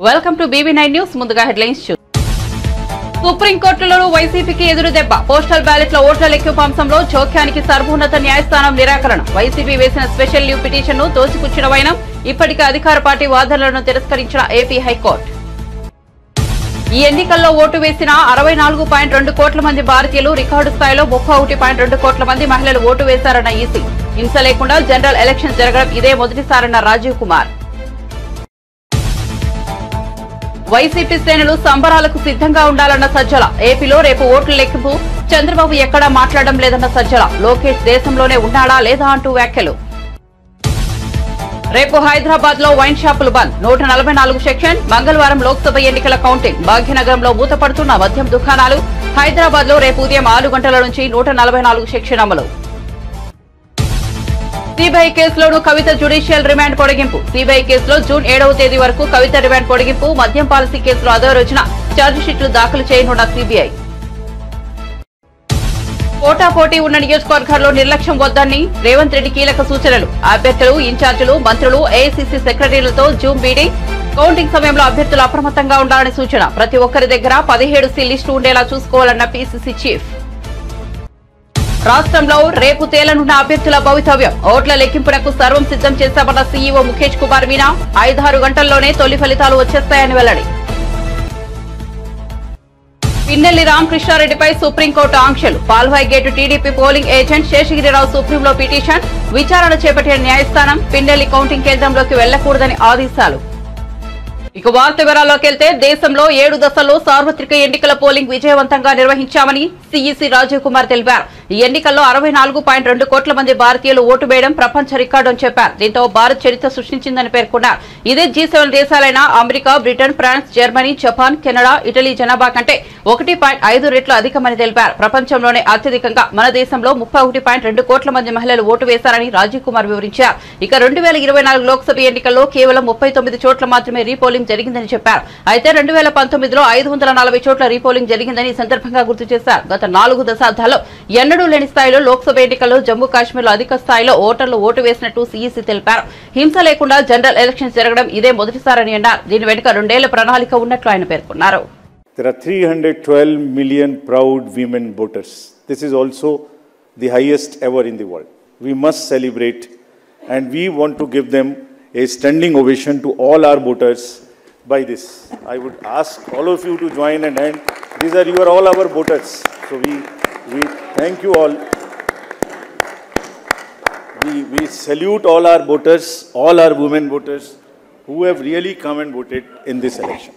Welcome to BB9 news. ముందుగా headlines చూద్దాం. సుప్రీంకోర్టులో వైసీపీకి ఎదురు దెబ్బ. పోస్టల్ బ్యాలెట్ల ఓట్ల లెక్కింపు అంశంలో జోక్యానికి సర్వోన్నత న్యాయస్థానం నిరాకరణ. వైసీపీ వేసిన స్పెషల్ లీవ్ పిటిషన్ను తోసిపుచ్చిన వైనం. ఇప్పటికే అధికార పార్టీ వాదనలను తిరస్కరించిన ఏపీ హైకోర్టు. ఈ ఎన్నికల్లో ఓటు వేసిన 64.2 కోట్ల మంది భారతీయులు, రికార్డు స్థాయిలో 31.2 కోట్ల మంది మహిళలు ఓటు వేశారన్న ఈసీ. హింస లేకుండా జనరల్ ఎలక్షన్ జరగడం ఇదే మొదటిసారన్న రాజీవ్ కుమార్. వైసీపీ శ్రేణులు సంబరాలకు సిద్ధంగా ఉండాలన్న సజ్జల. ఏపీలో రేపు ఓట్ల లెక్కింపు. చంద్రబాబు ఎక్కడా మాట్లాడడం లేదన్న సజ్జల. లోకేష్ దేశంలోనే ఉన్నాడా లేదా అంటూ వ్యాఖ్యలు. రేపు హైదరాబాద్ లో వైన్ షాపులు బంద్. 144 సెక్షన్. మంగళవారం లోక్సభ ఎన్నికల కౌంటింగ్. భాగ్యనగరంలో మూతపడుతున్న మద్యం దుకాణాలు. హైదరాబాద్ లో రేపు ఉదయం 6 గంటల నుంచి 144 సెక్షన్ అమలు. సిబిఐ కేసులోనూ కవిత జ్యుడిషియల్ రిమాండ్ పొడిగింపు. సిబిఐ కేసులో జూన్ 7వ తేదీ వరకు కవిత రిమాండ్ పొడిగింపు. మద్యం పాలసీ కేసులో అదో రోజున ఛార్జిషీట్లు దాఖలు చేయనున్న సిబిఐ. పోటాపోటీ ఉన్న నియోజకవర్గాల్లో నిర్లక్ష్యం వద్దని రేవంత్ రెడ్డి కీలక సూచనలు. అభ్యర్థులు, ఇన్ఛార్జీలు, మంత్రులు, ఏఐసీసీ సెక్రటరీలతో జూమ్ మీటింగ్. కౌంటింగ్ సమయంలో అభ్యర్థులు అప్రమత్తంగా ఉండాలని సూచన. ప్రతి ఒక్కరి దగ్గర 17 లిస్టు ఉండేలా చూసుకోవాలన్న పీసీసీ చీఫ్. రాష్ట్రంలో రేపు తేలనున్న అభ్యర్థుల భవితవ్యం. ఓట్ల లెక్కింపునకు సర్వం సిద్ధం చేశామన్న సీఈఓ ముఖేష్ కుమార్ మీనా. 5-6 గంటల్లోనే తొలి ఫలితాలు వచ్చేస్తాయని వెల్లడి. పిన్నెల్లి రామకృష్ణారెడ్డిపై సుప్రీంకోర్టు ఆంక్షలు. Palvai gate TDP polling agent Seshagiri Rao సుప్రీంలో పిటిషన్. విచారణ చేపట్టిన న్యాయస్థానం పిన్నెల్లి కౌంటింగ్ కేంద్రంలోకి వెళ్లకూడదని ఆదేశాలు. ఇక వార్త వివరాల్లోకి వెళ్తే, దేశంలో 7 దశల్లో సార్వత్రిక ఎన్నికల పోలింగ్ విజయవంతంగా నిర్వహించామని సీఈసీ రాజీవ్ కుమార్ తెలిపారు. ఈ ఎన్నికల్లో 64.2 కోట్ల మంది భారతీయులు ఓటు వేయడం ప్రపంచ రికార్డు అని చెప్పారు. దీంతో భారత్ చరిత్ర సృష్టించిందని పేర్కొన్నారు. ఇదే G7 దేశాలైన America, Britain, France, Germany, Japan, Canada, Italy జనాభా కంటే 1.5 రెట్లు అధికమని తెలిపారు. ప్రపంచంలోనే అత్యధికంగా మన దేశంలో 31.2 కోట్ల మంది మహిళలు ఓటు వేశారని రాజీవ్ కుమార్ వివరించారు. ఇక 2024 లోక్సభ ఎన్నికల్లో కేవలం 39 చోట్ల మాత్రమే రీపోలింగ్ జరిగిందని చెప్పారు. అయితే 2019లో 540 చోట్ల రీపోలింగ్ జరిగిందని ఈ సందర్భంగా గుర్తు చేశారు. గత 4 దశాబ్దాల్లో ఎన్నడూ లేని స్థాయిలో లోక్సభ ఎన్నికల్లో జమ్మూ కాశ్మీర్లో అధిక స్థాయిలో ఓటర్లు ఓటు వేసినట్టు సీఈసీ తెలిపారు. హింస లేకుండా జనరల్ ఎలక్షన్స్ జరగడం ఇదే మొదటిసారని అన్నారు. దీని వెనుక 2 ఏళ్ల ప్రణాళిక ఉన్నట్లు ఆయన పేర్కొన్నారు. There are 312 million proud women voters. This is also the highest ever in the world. We must celebrate, and we want to give them a standing ovation to all our voters by this. I would ask all of you to join and hand. You are all our voters. So we thank you all. We salute all our voters, all our women voters who have really come and voted in this election.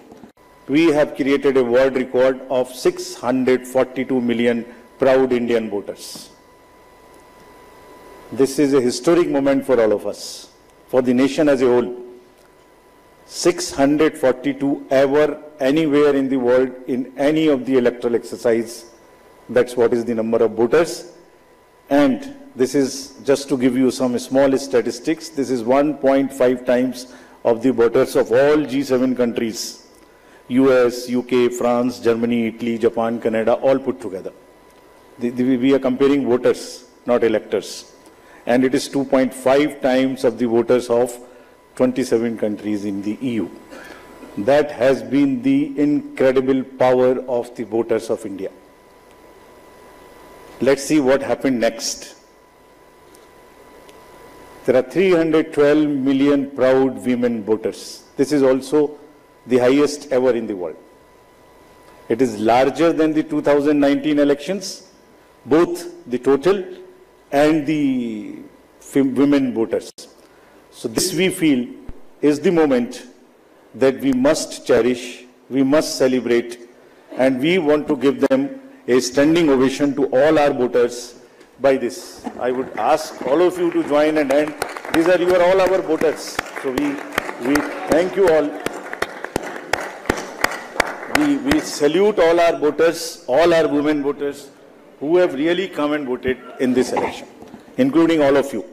We have created a world record of 642 million proud Indian voters. This is a historic moment for all of us, for the nation as a whole. 642 ever, anywhere in the world, in any of the electoral exercise. That's what is the number of voters. And this is just to give you some small statistics. This is 1.5 times of the voters of all G7 countries. US, UK, France, Germany, Italy, Japan, Canada, all put together. We are comparing voters, not electors. And it is 2.5 times of the voters of 27 countries in the EU. That has been the incredible power of the voters of India. Let's see what happened next. There are 312 million proud women voters. This is also the highest ever in the world. It is larger than the 2019 elections, both the total and the women voters. So this, we feel, is the moment that we must cherish, we must celebrate, and we want to give them a standing ovation to all our voters by this. I would ask all of you to join and hand. You are all our voters. So we thank you all. We salute all our voters, all our women voters who have really come and voted in this election, including all of you.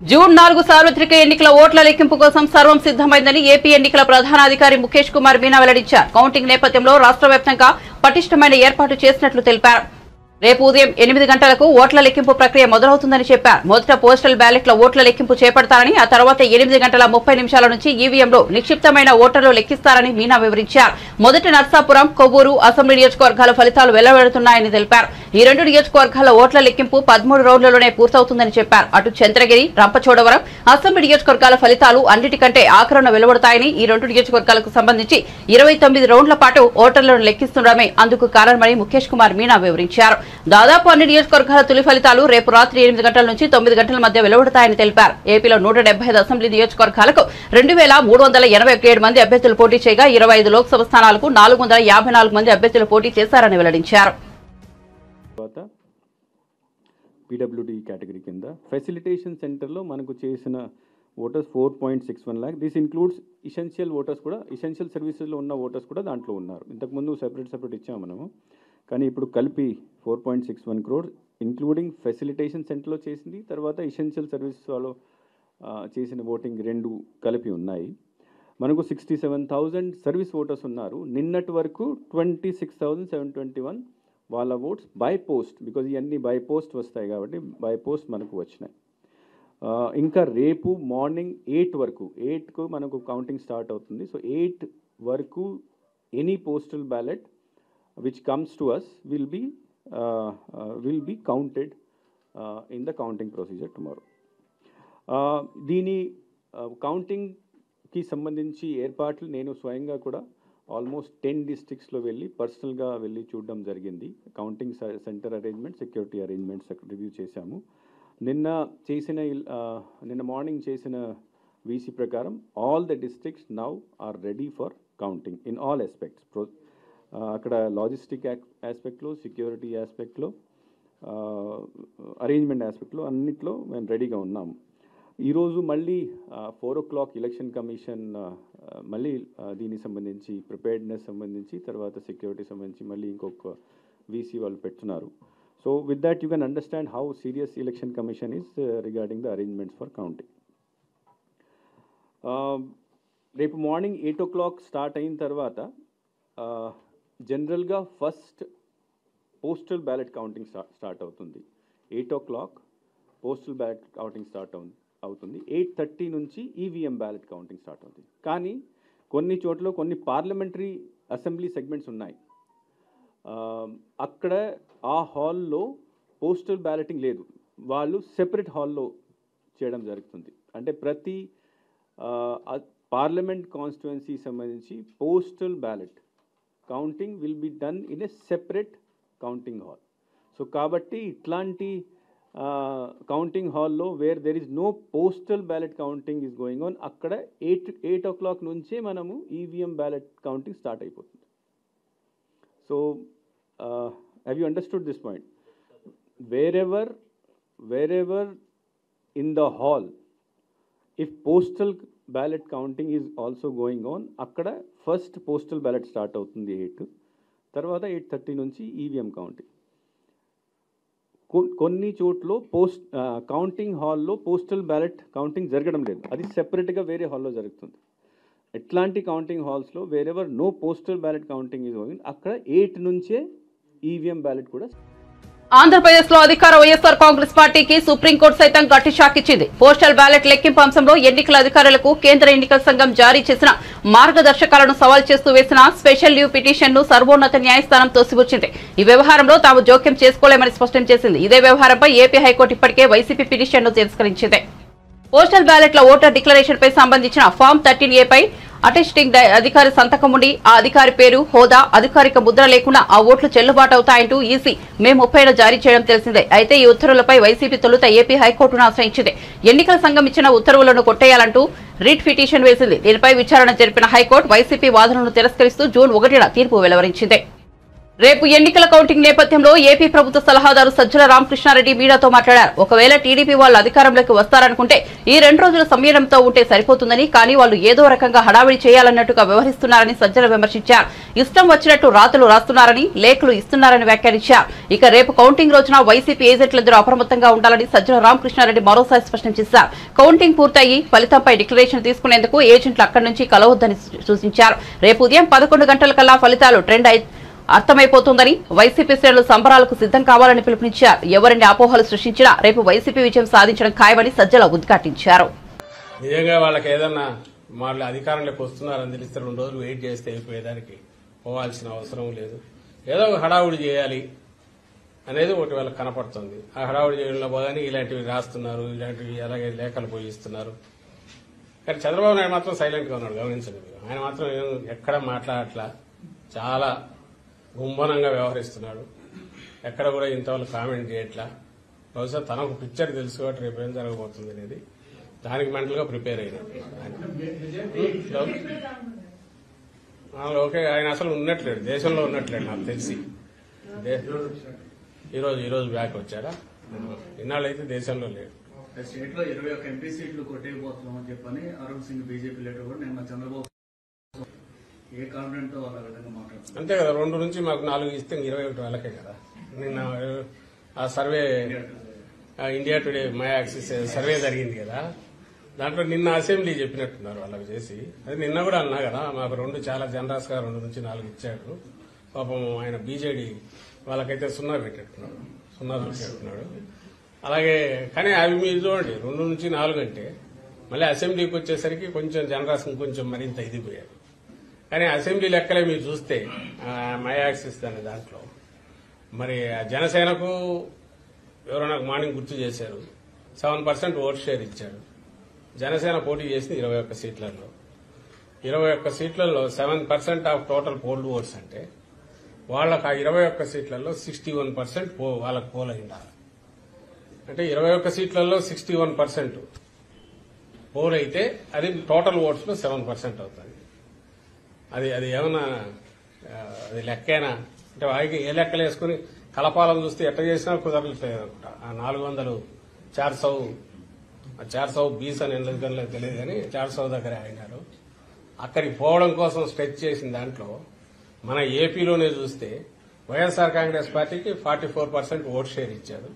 June 4 సార్వత్రిక ఎన్నికల ఓట్ల లెక్కింపు కోసం సర్వం సిద్ధమైందని AP ఎన్నికల ప్రధానాధికారి ముఖేష్ కుమార్ మీనా వెల్లడించారు. Counting నేపథ్యంలో రాష్ట్ర వ్యాప్తంగా పటిష్టమైన ఏర్పాటు చేసినట్లు తెలిపారు. రేపు ఉదయం 8 గంటలకు ఓట్ల లెక్కింపు ప్రక్రియ మొదలవుతుందని చెప్పారు. మొదట పోస్టల్ బ్యాలెట్ల ఓట్ల లెక్కింపు చేపడతారని, ఆ తర్వాత 8:30 నుంచి ఈవీఎంలో నిక్షిప్తమైన ఓటర్లు లెక్కిస్తారని మీనా వివరించారు. మొదటి నర్సాపురం, కొవ్వూరు అసెంబ్లీ నియోజకవర్గాల ఫలితాలు వెలువడుతున్నాయని తెలిపారు. ఈ 2 నియోజకవర్గాల ఓట్ల లెక్కింపు 13 రోజుల్లోనే పూర్తవుతుందని చెప్పారు. అటు చంద్రగిరి, రంపచోడవరం అసెంబ్లీ నియోజకవర్గాల ఫలితాలు అన్నిటికంటే ఆఖరున వెలువడతాయని, ఈ 2 నియోజకవర్గాలకు సంబంధించి 29 రౌండ్ల పాటు ఓటర్లను లెక్కిస్తుండడమే అందుకు కారణమని ముఖేష్ కుమార్ మీనా వివరించారు. దాదాపు అన్ని నియోజకవర్గాల తొలి ఫలితాలు రేపు రాత్రి 8 గంటల నుంచి 9 గంటల మధ్య వెలువడతాయని తెలిపారు. ఏపీలో 175 అసెంబ్లీ నియోజకవర్గాలకు 2387 మంది అభ్యర్థులు పోటీ చేయగా 25 లోక్సభ స్థానాలకు 454 మంది అభ్యర్థులు పోటీ చేశారని వెల్లడించారు. పీడబ్ల్యూడీ కేటగిరీ కింద ఫెసిలిటేషన్ సెంటర్లో మనకు చేసిన voters 4.61 lakh. This includes essential voters కూడా, ఇసెన్షియల్ సర్వీసెస్లో ఉన్న ఓటర్స్ కూడా దాంట్లో ఉన్నారు. ఇంతకుముందు సెపరేట్ ఇచ్చాము మనము, కానీ ఇప్పుడు కలిపి 4.61 crores ఇంక్లూడింగ్ ఫెసిలిటేషన్ సెంటర్లో చేసింది, తర్వాత ఇసెన్షియల్ సర్వీస్ వాళ్ళు చేసిన ఓటింగ్ 2 కలిపి ఉన్నాయి. మనకు 67,000 సర్వీస్ ఓటర్స్ ఉన్నారు. నిన్నటి వరకు 26,721 వాళ్ళ ఓట్స్ బై పోస్ట్, బికాజ్ ఇవన్నీ బై పోస్ట్ వస్తాయి కాబట్టి బై పోస్ట్ మనకు వచ్చినాయి. ఇంకా రేపు మార్నింగ్ 8 వరకు, 8కు మనకు కౌంటింగ్ స్టార్ట్ అవుతుంది. సో 8 వరకు any postal ballot which comes to us will be counted in the counting procedure tomorrow. దీని కౌంటింగ్కి సంబంధించి ఏర్పాట్లు నేను స్వయంగా కూడా ఆల్మోస్ట్ 10 డిస్ట్రిక్ట్స్లో వెళ్ళి పర్సనల్గా వెళ్ళి చూడడం జరిగింది. Counting centre arrangement, security arrangements review చేశాము. నిన్న మార్నింగ్ చేసిన వీసీ ప్రకారం all the districts now are ready for counting in all aspects. అక్కడ లాజిస్టిక్ ఆస్పెక్ట్లో, సెక్యూరిటీ ఆస్పెక్ట్లో, అరేంజ్మెంట్ ఆస్పెక్ట్లో అన్నిట్లో మేము రెడీగా ఉన్నాము. ఈరోజు మళ్ళీ 4 o'clock ఎలక్షన్ కమిషన్ మళ్ళీ దీనికి సంబంధించి ప్రిపేర్డ్నెస్ సంబంధించి, తర్వాత సెక్యూరిటీ సంబంధించి మళ్ళీ ఇంకొక వీసీ వాళ్ళు పెడుతున్నారు. So with that you can understand how serious election commission is regarding the arrangements for counting. రేపు మార్నింగ్ 8 o'clock స్టార్ట్ అయిన తర్వాత జనరల్గా first postal ballot counting start అవుతుంది. 8 o'clock postal ballot counting start అవుతుంది. 8:30 నుంచి ఈవీఎం బ్యాలెట్ కౌంటింగ్ స్టార్ట్ అవుతుంది. కానీ కొన్ని చోట్ల కొన్ని పార్లమెంటరీ అసెంబ్లీ సెగ్మెంట్స్ ఉన్నాయి, అక్కడ ఆ హాల్లో పోస్టల్ బ్యాలెటింగ్ లేదు, వాళ్ళు సెపరేట్ హాల్లో చేయడం జరుగుతుంది. అంటే ప్రతి పార్లమెంట్ కాన్స్టిట్యుయెన్సీ సంబంధించి postal ballot counting will be done in a separate counting hall. So కాబట్టి ఇట్లాంటి కౌంటింగ్ హాల్లో where there is no postal ballot counting is going on, అక్కడ 8 o'clock నుంచే మనము ఈవీఎం బ్యాలెట్ కౌంటింగ్ స్టార్ట్ అయిపోతుంది. So have you understood this point? wherever in the hall if postal ballot counting is also going on, akkada first postal ballot start avutundi 8, tarvata 8:30 nunchi EVM counting. కొన్ని చోట్ల counting హాల్లో postal ballot counting జరగడం లేదు, అది సెపరేట్గా వేరే హాల్లో జరుగుతుంది. ఎట్లాంటి కౌంటింగ్ హాల్స్లో wherever no postal ballot counting is going, అక్కడ 8 నుంచే ఈవీఎం బ్యాలెట్ కూడా. ఆంధ్రప్రదేశ్ లో అధికార వైఎస్ఆర్ కాంగ్రెస్ పార్టీకి సుప్రీంకోర్టు సైతం గట్టి షాక్ ఇచ్చింది. పోస్టల్ బ్యాలెట్ లెక్కింపు అంశంలో ఎన్నికల అధికారులకు కేంద్ర ఎన్నికల సంఘం జారీ చేసిన మార్గదర్శకాలను సవాల్ చేస్తూ వేసిన స్పెషల్ లీవ్ పిటిషన్ ను సర్వోన్నత న్యాయస్థానం తోసిపుచ్చింది. ఈ వ్యవహారంలో తాము జోక్యం చేసుకోలేమని స్పష్టం చేసింది. ఇదే వ్యవహారంపై ఏపీ హైకోర్టు ఇప్పటికే వైసీపీ పిటిషన్ ను తిరస్కరించింది. పోస్టల్ బ్యాలెట్ల ఓటర్ డిక్లరేషన్ పై సంబంధించిన ఫామ్ 13A పై అటెస్టింగ్ అధికారి సంతకం ఉండి ఆ అధికారి పేరు, హోదా, అధికారిక ముద్ర లేకుండా ఆ ఓట్లు చెల్లుబాటు అవుతాయంటూ ఈసీ మే 30న జారీ చేయడం తెలిసిందే. అయితే ఈ ఉత్తర్వులపై వైసీపీ తొలుత ఏపీ హైకోర్టును ఆశ్రయించింది. ఎన్నికల సంఘం ఇచ్చిన ఉత్తర్వులను కొట్టేయాలంటూ రిట్ పిటిషన్ వేసింది. దీనిపై విచారణ జరిపిన హైకోర్టు వైసీపీ వాదనను తిరస్కరిస్తూ జూన్ 1న తీర్పు వెలువరించింది. రేపు ఎన్నికల కౌంటింగ్ నేపథ్యంలో ఏపీ ప్రభుత్వ సలహాదారు సజ్జల రామకృష్ణారెడ్డి మీడియాతో మాట్లాడారు. ఒకవేళ టీడీపీ వాళ్ళు అధికారంలోకి వస్తారనుకుంటే ఈ 2 రోజుల సంయమనంతో ఉంటే సరిపోతుందని, కానీ వాళ్ళు ఏదో రకంగా హడావిడి చేయాలన్నట్టుగా వ్యవహరిస్తున్నారని సజ్జల విమర్శించారు. ఇష్టం వచ్చినట్టు రాతలు రాస్తున్నారని, లేఖలు ఇస్తున్నారని వ్యాఖ్యానించారు. ఇక రేపు కౌంటింగ్ రోజున వైసీపీ ఏజెంట్లందరూ అప్రమత్తంగా ఉండాలని సజ్జల రామకృష్ణారెడ్డి మరోసారి స్పష్టం చేశారు. కౌంటింగ్ పూర్తయి ఫలితంపై డిక్లరేషన్ తీసుకునేందుకు ఏజెంట్లు అక్కడి నుంచి కలవద్దని సూచించారు. రేపు ఉదయం 11 గంటలకల్లా ఫలితాలు ట్రెండ్ అర్థమైపోతుందని వైసీపీ శ్రేణులు సంబరాలకు సిద్ధం కావాలని పిలుపునిచ్చారు. ఎవరిని అపోహలు సృష్టించినా రేపు వైసీపీ విజయం సాధించడం ఖాయమని సజ్జల ఉద్ఘాటించారు. నిజంగా వాళ్ళకి ఏదన్నా వాళ్ళు అధికారంలోకి వస్తున్నారని తెలిస్తే 2 రోజులు వెయిట్ చేస్తే అయిపోయేదానికి పోవాల్సిన అవసరం లేదు. ఏదో ఒక హడావుడి చేయాలి అనేది ఒకటి వాళ్ళకి కనపడుతుంది. ఆ హడావుడి చేయడంలో పోగానే ఇలాంటివి రాస్తున్నారు, ఇలాంటివి అలాగే లేఖలు పోయిస్తున్నారు. కానీ చంద్రబాబు నాయుడు మాత్రం సైలెంట్ గా ఉన్నాడు. గమనించండి, ఆయన మాత్రం ఎక్కడ మాట్లాడట్లా, చాలా గుంభనంగా వ్యవహరిస్తున్నాడు. ఎక్కడ కూడా ఇంతవరకు కామెంట్ చేయట్లా. బహుశా తనకు పిక్చర్ తెలుసు కాబట్టి రేపు ఏం జరగబోతుంది అనేది దానికి మెంటల్ గా ప్రిపేర్ అయినాడు. ఓకే, ఆయన అసలు ఉన్నట్లేడు, దేశంలో ఉన్నట్లేడు నాకు తెలిసి. ఈరోజు బ్యాక్ వచ్చారా? ఇన్నాళ్ళు అయితే దేశంలో లేడు. స్టేట్ లో 21 ఎంపీ సీట్లు కొట్టేయబోతున్నామని చెప్పని అరుణ్ సింగ్ బీజేపీ లీడర్ కూడా నిన్న చంద్రబాబు ఏ కాన్ఫిడెంట్ తో వాళ్ళ విధంగా మాట్లాడుతున్నారు. అంతే కదా, 2 నుంచి మాకు 4 ఇస్తే 21 వాళ్ళకే కదా. నిన్న ఆ survey India today my axis survey జరిగింది కదా, దాంట్లో నిన్న అసెంబ్లీ చెప్పినట్టున్నారు వాళ్ళకి చేసి. అది నిన్న కూడా అన్నా కదా, మాకు 2 చాలా జనరస్ గా 2 నుంచి 4 ఇచ్చాడు. పాపం ఆయన బీజేడీ వాళ్ళకైతే 0 పెట్టేట్టున్నాడు. అలాగే కానీ అవి మీరు చూడండి, 2 నుంచి 4 అంటే మళ్ళీ అసెంబ్లీకి వచ్చేసరికి కొంచెం జనరస్ కొంచెం మరింత ఇదిపోయారు. కానీ అసెంబ్లీ లెక్కలే మీరు చూస్తే మై యాక్సిస్ అనే దాంట్లో మరి జనసేనకు ఎవరో నాకు మార్నింగ్ గుర్తు చేశారు, 7% ఓట్ షేర్ ఇచ్చాడు. జనసేన పోటీ చేసింది 21 సీట్లలో. 21 సీట్లలో 7% ఆఫ్ టోటల్ పోల్డ్ ఓట్స్ అంటే వాళ్ళకు ఆ 21 సీట్లలో 61% వాళ్ళకు పోల్ అయి ఉండాలి. అంటే 21 సీట్లలో 61% పోల్ అయితే అది టోటల్ ఓట్స్ లో 7% అవుతుంది. అది ఏమన్నా అది లెక్కేనా అంటే వారికి ఏ లెక్కలు వేసుకుని కలపాలను చూస్తే ఎట్లా చేసినా కుదరలేదు అనుకుంటా. ఆ 400 400 20 అని ఎందుకని తెలియదు కానీ 400 దగ్గర అయినారు. అక్కడికి పోవడం కోసం స్ట్రెచ్ చేసిన దాంట్లో మన ఏపీలోనే చూస్తే వైఎస్ఆర్ కాంగ్రెస్ పార్టీకి 44% ఓట్ షేర్ ఇచ్చాడు.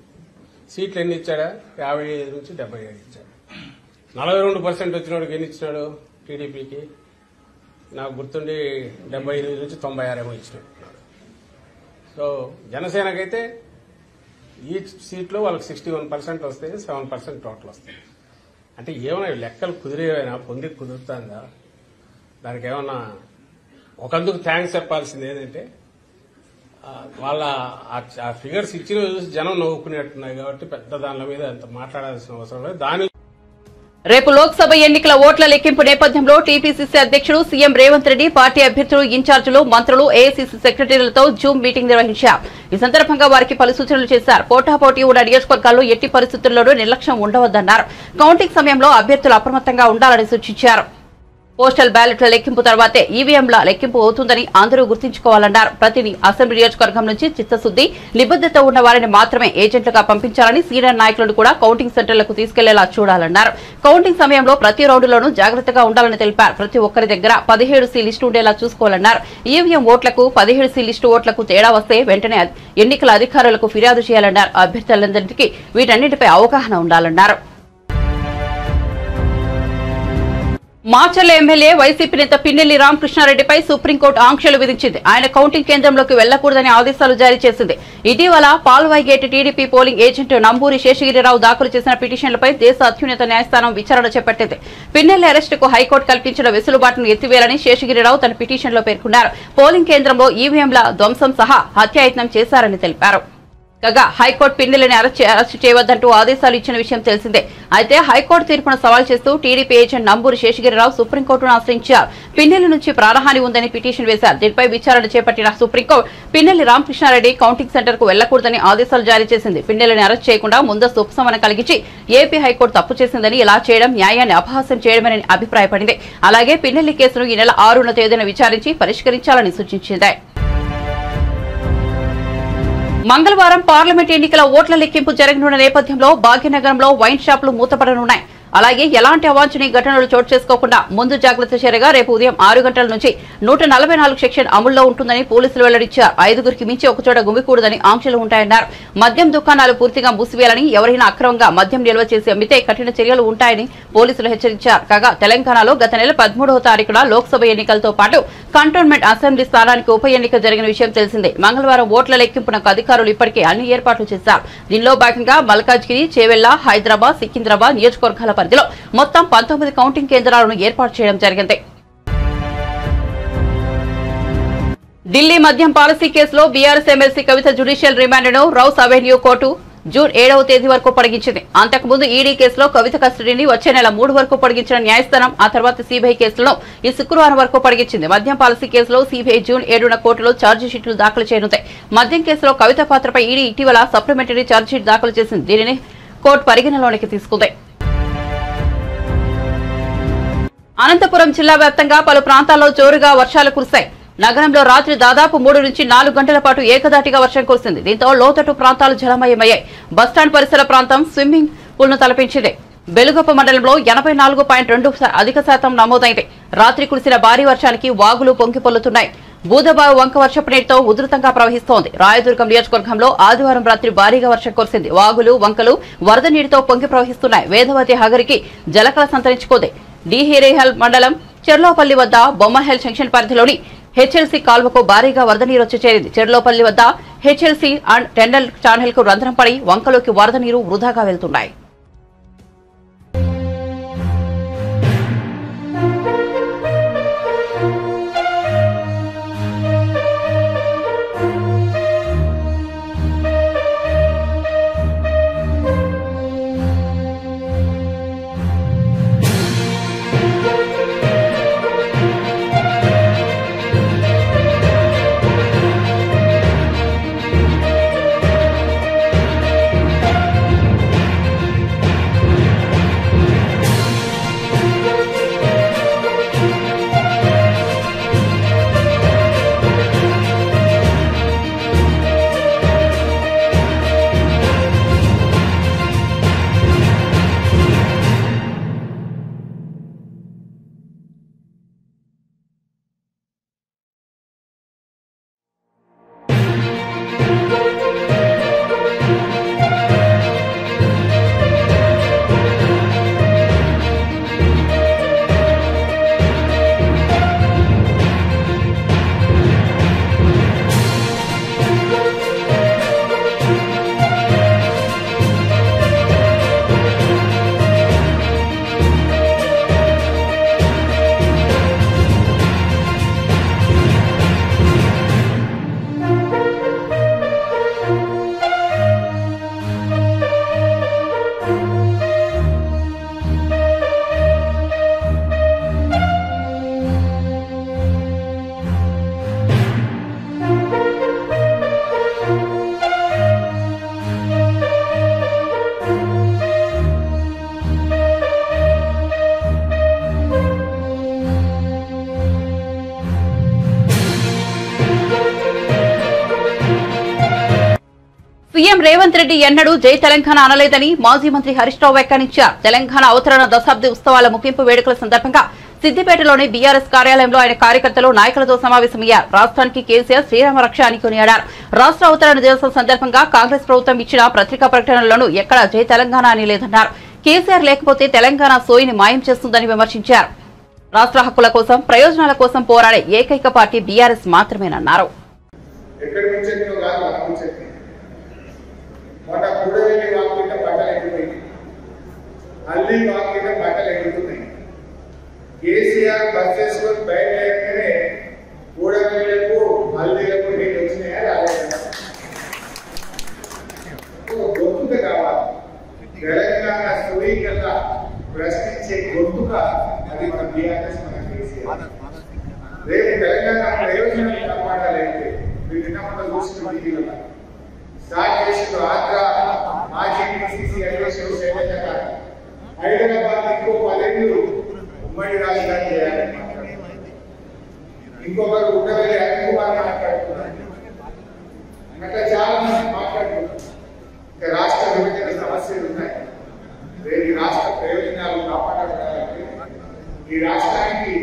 సీట్లు ఎన్ని ఇచ్చాడా? 55 నుంచి 77 ఇచ్చాడు. 42% వచ్చినోడికి ఎన్ని ఇచ్చినాడు? టీడీపీకి నాకు గుర్తుండి 78 నుంచి 96 ఏమో ఇచ్చినట్టున్నాడు. సో జనసేనకైతే ఈ సీట్లో వాళ్ళకి 61% వస్తాయి, 7% టోటల్ వస్తాయి. అంటే ఏమైనా లెక్కలు కుదిరేవైనా పొందికి కుదురుతుందా? దానికి ఏమన్నా ఒకందుకు థ్యాంక్స్ చెప్పాల్సింది ఏంటంటే వాళ్ళ ఆ ఫిగర్స్ ఇచ్చిన చూసి జనం నవ్వుకునేట్టున్నాయి కాబట్టి పెద్ద దానిల మీద అంత మాట్లాడాల్సిన అవసరం లేదు. దాని రేపు లోక్సభ ఎన్నికల ఓట్ల లెక్కింపు నేపథ్యంలో టీపీసీసీ అధ్యక్షుడు సీఎం రేవంత్ రెడ్డి పార్టీ అభ్యర్థులు, ఇన్ఛార్జీలు, మంత్రులు, ఏఐసీసీ సెక్రటరీలతో జూమ్ మీటింగ్ నిర్వహించారు. ఈ సందర్భంగా వారికి పలు సూచనలు చేశారు. పోటాపోటీ ఉన్న నియోజకవర్గాల్లో ఎట్టి పరిస్థితుల్లోనూ నిర్లక్ష్యం ఉండవద్దన్నారు. కౌంటింగ్ సమయంలో అభ్యర్థులు అప్రమత్తంగా ఉండాలని సూచించారు. పోస్టల్ బ్యాలెట్ల లెక్కింపు తర్వాతే ఈవీఎంల లెక్కింపు అవుతుందని అందరూ గుర్తుంచుకోవాలన్నారు. ప్రతి అసెంబ్లీ నియోజకవర్గం నుంచి చిత్తశుద్ది, నిబద్దత ఉన్న వారిని మాత్రమే ఏజెంట్లుగా పంపించాలని, సీనియర్ నాయకులను కూడా కౌంటింగ్ సెంటర్లకు తీసుకెళ్లేలా చూడాలన్నారు. కౌంటింగ్ సమయంలో ప్రతి రౌండ్లోనూ జాగ్రత్తగా ఉండాలని తెలిపారు. ప్రతి ఒక్కరి దగ్గర 17C లిస్టు ఉండేలా చూసుకోవాలన్నారు. ఈవీఎం ఓట్లకు 17C లిస్టు ఓట్లకు తేడా వస్తే వెంటనే ఎన్నికల అధికారులకు ఫిర్యాదు చేయాలన్నారు. అభ్యర్థులందరికీ వీటన్నిటిపై అవగాహన ఉండాలన్నారు. మాచర్ల ఎమ్మెల్యే వైసీపీ నేత పిన్నెల్లి రామకృష్ణారెడ్డిపై సుప్రీంకోర్టు ఆంక్షలు విధించింది. ఆయన కౌంటింగ్ కేంద్రంలోకి వెళ్లకూడదని ఆదేశాలు జారీ చేసింది. ఇటీవల Palvai gate TDP polling agent Namburi Seshagiri Rao దాఖలు చేసిన పిటిషన్లపై దేశ అత్యున్నత న్యాయస్థానం విచారణ చేపట్టింది. పిన్నెల్లి అరెస్టుకు హైకోర్టు కల్పించిన వెసులుబాటును ఎత్తివేయాలని శేషగిరిరావు తన పిటిషన్లో పేర్కొన్నారు. పోలింగ్ కేంద్రంలో ఈవీఎంల ధ్వంసం సహా హత్యాయత్నం చేశారని తెలిపారు. కాగా హైకోర్టు పిన్నెల్లిని అరెస్టు చేయవద్దంటూ ఆదేశాలు ఇచ్చిన విషయం తెలిసిందే. అయితే హైకోర్టు తీర్పును సవాల్ చేస్తూ టీడీపీ ఏజెంట్ నంబూరి శేషగిరిరావు సుప్రీంకోర్టును ఆశ్రయించారు. పిన్నెల్లి నుంచి ప్రాణహాని ఉందని పిటిషన్ వేశారు. దీనిపై విచారణ చేపట్టిన supreme court Pinnelli Ramakrishna Reddy counting centre కు వెళ్లకూడదని ఆదేశాలు జారీ చేసింది. పిన్నెల్లిని అరెస్ట్ చేయకుండా ముందస్తు ఉపశమనం కలిగించి ఏపీ హైకోర్టు తప్పు చేసిందని, ఇలా చేయడం న్యాయాన్ని అపహాస్యం చేయడమని అభిప్రాయపడింది. అలాగే పిన్నెల్లి కేసును ఈ నెల 6వ తేదీన విచారించి పరిష్కరించాలని సూచించింది. మంగళవారం పార్లమెంట్ ఎన్నికల ఓట్ల లెక్కింపు జరగనున్న నేపథ్యంలో భాగ్యనగరంలో వైన్ షాపులు మూతపడనున్నాయి. అలాగే ఎలాంటి అవాంఛనీయ ఘటనలు చోటు చేసుకోకుండా ముందు జాగ్రత్త చర్యగా రేపు ఉదయం 6 గంటల నుంచి 144 సెక్షన్ అమల్లో ఉంటుందని పోలీసులు వెల్లడించారు. 5గురికి మించి ఒకచోట గుమికూడదని ఆంక్షలు ఉంటాయన్నారు. మద్యం దుకాణాలు పూర్తిగా మూసివేయాలని, ఎవరైనా అక్రమంగా మద్యం నిల్వ చేసి అమ్మితే కఠిన చర్యలు ఉంటాయని పోలీసులు హెచ్చరించారు. కాగా తెలంగాణలో గత నెల 13వ తారీఖున లోక్సభ ఎన్నికలతో పాటు కంటోన్మెంట్ అసెంబ్లీ స్థానానికి ఉప ఎన్నిక జరిగిన విషయం తెలిసిందే. మంగళవారం ఓట్ల లెక్కింపునకు అధికారులు ఇప్పటికే అన్ని ఏర్పాట్లు చేశారు. దీనిలో భాగంగా మల్కాజ్గిరి, చేవెళ్ల, హైదరాబాద్, సికింద్రాబాద్ నియోజకవర్గాల పరిధిలో మొత్తం 19 కౌంటింగ్ కేంద్రాలను ఏర్పాటు చేయడం జరిగింది. ఢిల్లీ మద్యం పాలసీ కేసులో బీఆర్ఎస్ ఎమ్మెల్సీ కవిత జ్యుడిషియల్ రిమాండ్ను రౌస్ అవెన్యూ కోర్టు జూన్ 7వ తేదీ వరకు పొడిగించింది. అంతకుముందు ఈడీ కేసులో కవిత కస్టడీని వచ్చే నెల 3 వరకు పొడిగించిన న్యాయస్థానం ఆ తర్వాత సీబీఐ కేసులను ఈ శుక్రవారం వరకు పొడిగించింది. మద్యం పాలసీ కేసులో సీబీఐ జూన్ 7న కోర్టులో ఛార్జిషీట్లు దాఖలు చేయనుంది. మద్యం కేసులో కవిత పాత్రపై ఈడీ ఇటీవల సప్లిమెంటరీ ఛార్జిషీట్ దాఖలు చేసింది. దీనిని కోర్టు పరిగణలోనికి తీసుకుంది. అనంతపురం జిల్లా వ్యాప్తంగా పలు ప్రాంతాల్లో జోరుగా వర్షాలు కురిశాయి. నగరంలో రాత్రి దాదాపు 3 నుంచి 4 గంటల పాటు ఏకదాటిగా వర్షం కురిసింది. దీంతో లోతట్టు ప్రాంతాలు జలమయమయ్యాయి. బస్టాండ్ పరిసర ప్రాంతం స్విమ్మింగ్ పూల్ ను తలపించింది. బెలుగొప్ప మండలంలో 84.2 అధిక శాతం నమోదైంది. రాత్రి కురిసిన భారీ వర్షానికి వాగులు పొంగి పొల్లుతున్నాయి. బూదబావు వంక వర్షపు నీటితో ఉధృతంగా ప్రవహిస్తోంది. రాయదుర్గం నియోజకవర్గంలో ఆదివారం రాత్రి భారీగా వర్షం కురిసింది. వాగులు, వంకలు వరద నీటితో పొంగి ప్రవహిస్తున్నాయి. వేదవతి హగరికి జలకళ సంతరించుకుంది. డిహిరేహల్ మండలం చెర్లోపల్లి వద్ద బొమ్మహెల్ జంక్షన్ పరిధిలోని హెచ్ఎల్సీ కాల్వకు భారీగా వరద నీరు వచ్చి చేరింది. చెర్లోపల్లి వద్ద హెచ్ఎల్సీ అండ్ టెండల్ ఛానల్ కు రంధ్రం పడి వంకలోకి వరద నీరు వృధాగా వెళ్తున్నాయి. సీఎం రేవంత్ రెడ్డి ఎన్నడూ జై తెలంగాణ అనలేదని మాజీ మంత్రి హరీష్ రావు వ్యాఖ్యానించారు. తెలంగాణ అవతరణ దశాబ్ది ఉత్సవాల ముగింపు వేడుకల సందర్భంగా సిద్దిపేటలోని బీఆర్ఎస్ కార్యాలయంలో ఆయన కార్యకర్తలు, నాయకులతో సమావేశమయ్యారు. రాష్ట్రానికి కేసీఆర్ శ్రీరామ రక్ష అని కొనియాడారు. రాష్ట్ర అవతరణ దివసం సందర్భంగా కాంగ్రెస్ ప్రభుత్వం ఇచ్చిన పత్రికా ప్రకటనలను ఎక్కడా జై తెలంగాణ అని లేదన్నారు. కేసీఆర్ లేకపోతే తెలంగాణ సోయిని మాయం చేస్తుందని విమర్శించారు. రాష్ట్ర హక్కుల కోసం, ప్రయోజనాల కోసం పోరాడే ఏకైక పార్టీ బీఆర్ఎస్ మాత్రమేనన్నారు. మన కూడవెల్లి వాకిట బట్టలు ఎగిపోయింది, అల్లి వాకిట బట్టలు ఎగురుతున్నాయి. కేసీఆర్ బస్ చేసుకొని బయలుదేరగానే కూడవెల్లకు, అల్లీలకు నీళ్ళు వచ్చినాయా రాలేదా? గొంతుక కావాలి. తెలంగాణ సువీకత ప్రశ్నించే గొంతుక అది మన బీఆర్ఎస్, మన కేసీఆర్. రేపు తెలంగాణ ప్రయోజనాలు కాపాడాలంటే మీరు నిన్న చూసిన స్టార్ట్ చేసిన ఆంధ్ర మాజీ పిసిసి అధ్యక్షుడు శైలజ గారు హైదరాబాద్ ఇంకో 10 ఏళ్ళు ఉమ్మడి రాజధాని చేయాలని మాట్లాడుతున్నారు. ఇంకొకరు ఉండవల్లి అనిల్ కుమార్ మాట్లాడుతున్నారు. అట్లా చాలా మంది మాట్లాడుతున్నారు. ఇంకా రాష్ట్ర విభజన సమస్యలు ఉన్నాయి. రేపు రాష్ట్ర ప్రయోజనాలు కాపాడాలంటే ఈ రాష్ట్రానికి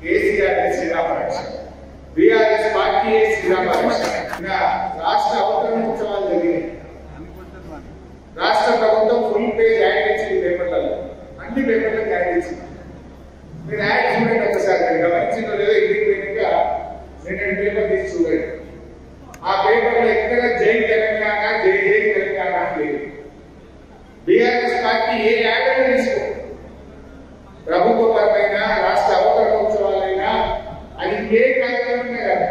కేసీఆర్ శ్రీరామ రక్ష, బీఆర్ఎస్ పార్టీ శ్రీరామ రక్ష. రాష్ట్ర అవతరణ ఉత్సవాలు జరిగినాయి. రాష్ట్ర ప్రభుత్వం ఫుల్ పేజ్ యాడ్ ఇచ్చింది పేపర్లలో, అన్ని పేపర్లకు యాడ్ ఇచ్చింది. మీరు యాడ్ చూడండి ఒకసారి, గమనించిందో లేదో ఇంటికి యాక్ట్ తీసుకో, ప్రభుత్వపరమైన రాష్ట్ర అవతరణోత్సవాలైనా అది ఏ కార్యక్రమమే కాదు.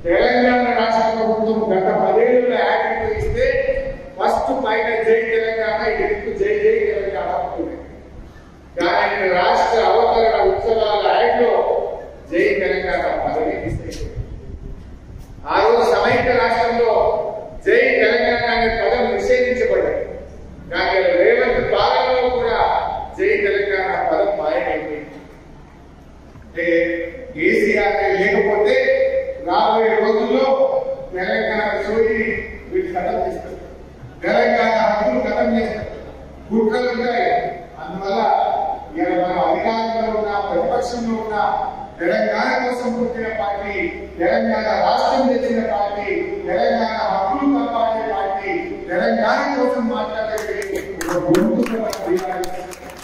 తెలంగాణ రాష్ట్ర ప్రభుత్వం గత 10 ఏళ్ల యాక్ట్ ఇస్తే ఫస్ట్ పైన జై తెలంగాణ, ఎదురు జై జై తెలంగాణ ఉంటుంది. కానీ రాష్ట్ర అవతరణ ఉత్సవాల యాక్ట్లో జై తెలంగాణ పదవి ఇస్తే ఆ రోజు సమైక్య రాష్ట్రంలో జై తెలంగాణ అనే పదం నిషేధించబడ్డాయి. కానీ రేవంత్ పాలనలో కూడా జై తెలంగాణ పదం మాయమైపోయింది. అంటే కేసీఆర్ లేకపోతే రాబోయే రోజుల్లో తెలంగాణ సోయి వీళ్ళు ఖతం చేస్తారు, తెలంగాణ హక్కులు ఖతం చేస్తారు, కుట్రలు ఉంటాయి. అందువల్ల ఇవాళ మనం అధికారంలో ఉన్న ప్రతిపక్షంలో ఉన్న తెలంగాణ కోసం పుట్టిన పార్టీ, తెలంగాణ రాష్ట్రం తెచ్చిన పార్టీ, తెలంగాణ హక్కులు కాపాడే పార్టీ, తెలంగాణ కోసం మాట్లాడే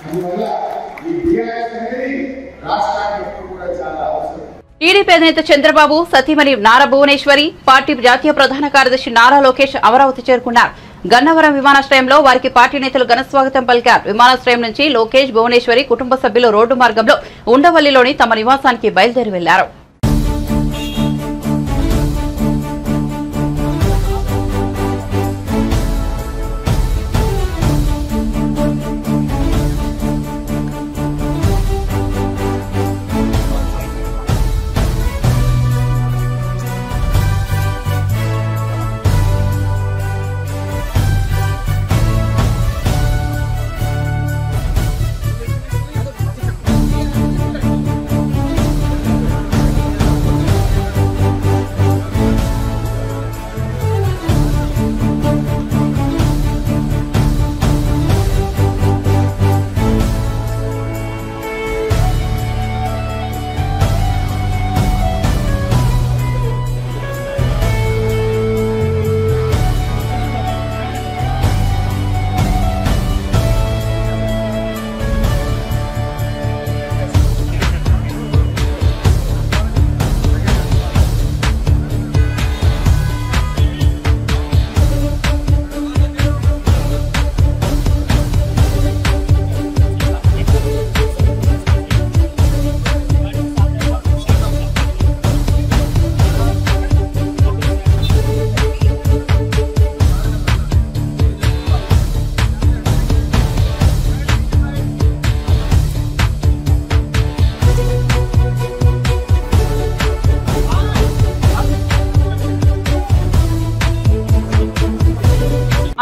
అందువల్ల ఈ బీఆర్ఎస్ అనేది రాష్ట్రానికి ఎప్పుడు కూడా చాలా అవసరం. టీడీపీ అధినేత చంద్రబాబు సతీమణి నారా భువనేశ్వరి, పార్టీ జాతీయ ప్రధాన కార్యదర్శి నారా లోకేష్ అమరావతి చేరుకున్నారు. గన్నవరం విమానాశ్రయంలో వారికి పార్టీ నేతలు ఘనస్వాగతం పలికారు. విమానాశ్రయం నుంచి లోకేష్, భువనేశ్వరి కుటుంబ సభ్యులు రోడ్డు మార్గంలో ఉండవల్లిలోని తమ నివాసానికి బయలుదేరి వెళ్లారు.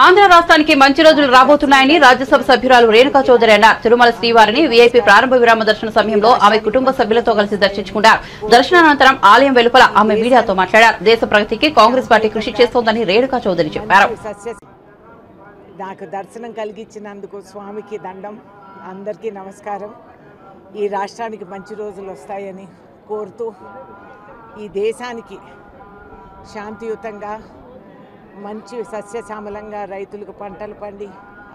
ఆంధ్ర రాష్ట్రానికి మంచి రోజులు రాబోతున్నాయని రాజ్యసభ సభ్యురాలు రేణుకా చౌదరి అన్నారు. తిరుమల శ్రీవారిని వీఐపీ ప్రారంభ విరామ దర్శన సమయంలో ఆమె కుటుంబ సభ్యులతో కలిసి దర్శించుకున్నారు. దర్శనానంతరం ఆలయం వెలుపల ఆమె మీడియాతో మాట్లాడారు. దేశ ప్రగతికి కాంగ్రెస్ పార్టీ కృషి చేస్తోందని రేణుకా చౌదరి చెప్పారు. నాకు దర్శనం కలిగించినందుకు స్వామికి దండం. అందరికీ నమస్కారం. ఈ రాష్ట్రానికి మంచి రోజులు వస్తాయని కోరుతూ ఈ దేశానికి శాంతియుతంగా మంచి సస్యశ్యామలంగా రైతులకు పంటలు పండి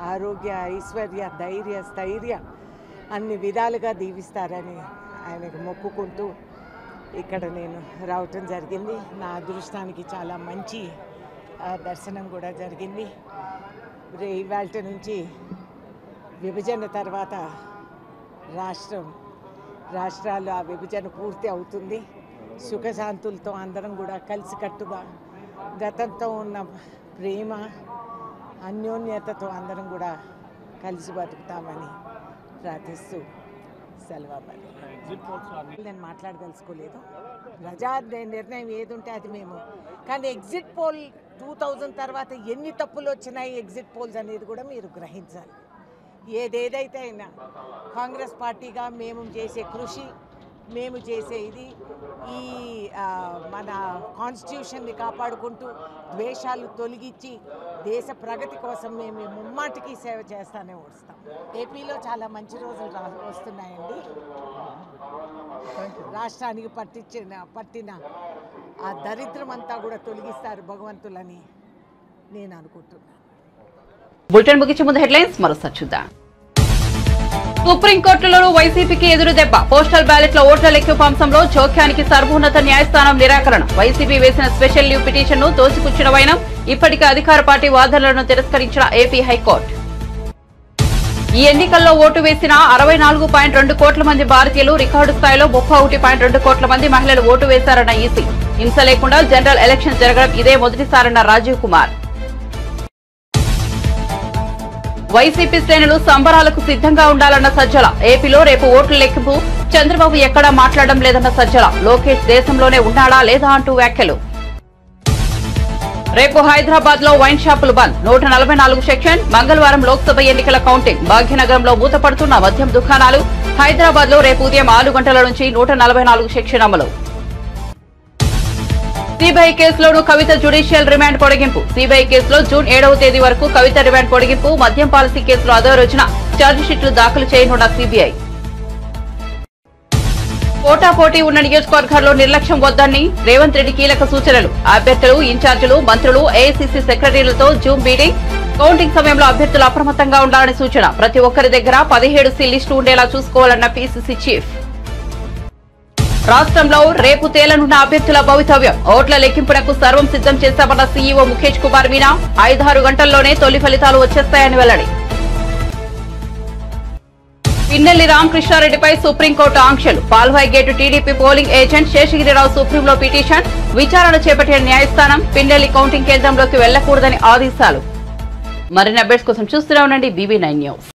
ఆరోగ్య ఐశ్వర్య ధైర్య స్థైర్య అన్ని విధాలుగా దీవిస్తారని ఆయనకు మొక్కుకుంటూ ఇక్కడ నేను రావటం జరిగింది. నా అదృష్టానికి చాలా మంచి దర్శనం కూడా జరిగింది. ఇవాళ నుంచి విభజన తర్వాత రాష్ట్రాలు ఆ విభజన పూర్తి అవుతుంది. సుఖశాంతులతో అందరం కూడా కలిసికట్టుగా గతంతో ఉన్న ప్రేమ అన్యోన్యతతో అందరం కూడా కలిసి బతుకుతామని ప్రార్థిస్తూ సెలవు. నేను మాట్లాడదలుచుకోలేదు. ప్రజా నిర్ణయం ఏది ఉంటే అది మేము. కానీ ఎగ్జిట్ పోల్ 2000 తర్వాత ఎన్ని తప్పులు వచ్చినాయి ఎగ్జిట్ పోల్స్ అనేది కూడా మీరు గ్రహించాలి. ఏదేదైతే అయినా కాంగ్రెస్ పార్టీగా మేము చేసే కృషి, మేము చేసే ఇది ఈ మన కాన్స్టిట్యూషన్ని కాపాడుకుంటూ ద్వేషాలు తొలగించి దేశ ప్రగతి కోసం మేము ముమ్మాటికి సేవ చేస్తానే వస్తాం. ఏపీలో చాలా మంచి రోజులు వస్తున్నాయండి. రాష్ట్రానికి పట్టిన ఆ దరిద్రం అంతా కూడా తొలగిస్తారు భగవంతులని నేను అనుకుంటున్నాను. బులెటిన్ ముగించే ముందు హెడ్లైన్స్ మరోసారి చూద్దాం. సుప్రీంకోర్టులో వైసీపీకి ఎదురు దెబ్బ. పోస్టల్ బ్యాలెట్ల ఓట్ల లెక్కింపు అంశంలో జోక్యానికి సర్వోన్నత న్యాయస్థానం నిరాకరణ. వైసీపీ వేసిన స్పెషల్ లీవ్ పిటిషన్ ను తోసిపుచ్చిన వైనం. ఇప్పటికే అధికార పార్టీ వాదనలను తిరస్కరించిన ఏపీ హైకోర్టు. ఈ ఎన్నికల్లో ఓటు వేసిన 64.2 కోట్ల మంది భారతీయులు, రికార్డు స్థాయిలో 31.2 కోట్ల మంది మహిళలు ఓటు వేశారన్న ఈసీ. హింస లేకుండా జనరల్ ఎలక్షన్ జరగడం ఇదే మొదటిసారన్న రాజీవ్ కుమార్. వైసీపీ శ్రేణులు సంబరాలకు సిద్ధంగా ఉండాలన్న సజ్జల. ఏపీలో రేపు ఓట్ల లెక్కింపు. చంద్రబాబు ఎక్కడా మాట్లాడడం లేదన్న సజ్జల. లోకేష్ దేశంలోనే ఉన్నాడా లేదా అంటూ వ్యాఖ్యలు. రేపు హైదరాబాద్ లో వైన్ షాపులు బంద్. 144 సెక్షన్. మంగళవారం లోక్సభ ఎన్నికల కౌంటింగ్. భాగ్యనగరంలో మూతపడుతున్న మద్యం దుకాణాలు. హైదరాబాద్ లో రేపు ఉదయం 6 గంటల నుంచి 144 సెక్షన్ అమలు. సిబిఐ కేసులోనూ కవిత జ్యుడిషియల్ రిమాండ్ పొడిగింపు. సిబిఐ కేసులో జూన్ 7వ తేదీ వరకు కవిత రిమాండ్ పొడిగింపు. మద్యం పాలసీ కేసులో అదో రోజున ఛార్జిషీట్లు దాఖలు చేయనున్న సిబిఐ. పోటాపోటీ ఉన్న నియోజకవర్గాల్లో నిర్లక్ష్యం వద్దని రేవంత్ రెడ్డి కీలక సూచనలు. అభ్యర్థులు, ఇన్ఛార్జీలు, మంత్రులు, ఏఐసీసీ సెక్రటరీలతో జూమ్ మీటింగ్. కౌంటింగ్ సమయంలో అభ్యర్థులు అప్రమత్తంగా ఉండాలని సూచన. ప్రతి ఒక్కరి దగ్గర 17 లిస్టు ఉండేలా చూసుకోవాలన్న పీసీసీ చీఫ్. రాష్ట్రంలో రేపు తేలనున్న అభ్యర్థుల భవితవ్యం. ఓట్ల లెక్కింపునకు సర్వం సిద్ధం చేశామన్న సీఈఓ ముఖేష్ కుమార్ మీనా. 5-6 గంటల్లోనే తొలి ఫలితాలు వచ్చేస్తాయని వెల్లడి. పిన్నెల్లి రామకృష్ణారెడ్డిపై సుప్రీంకోర్టు ఆంక్షలు. Palvai gate TDP polling agent Seshagiri Rao సుప్రీంలో పిటిషన్. విచారణ చేపట్టిన న్యాయస్థానం పిన్నెల్లి కౌంటింగ్ కేంద్రంలోకి వెళ్లకూడదని ఆదేశాలు. మరిన్ని అప్డేట్స్ కోసం చూస్తూనే ఉండండి BB9 న్యూస్.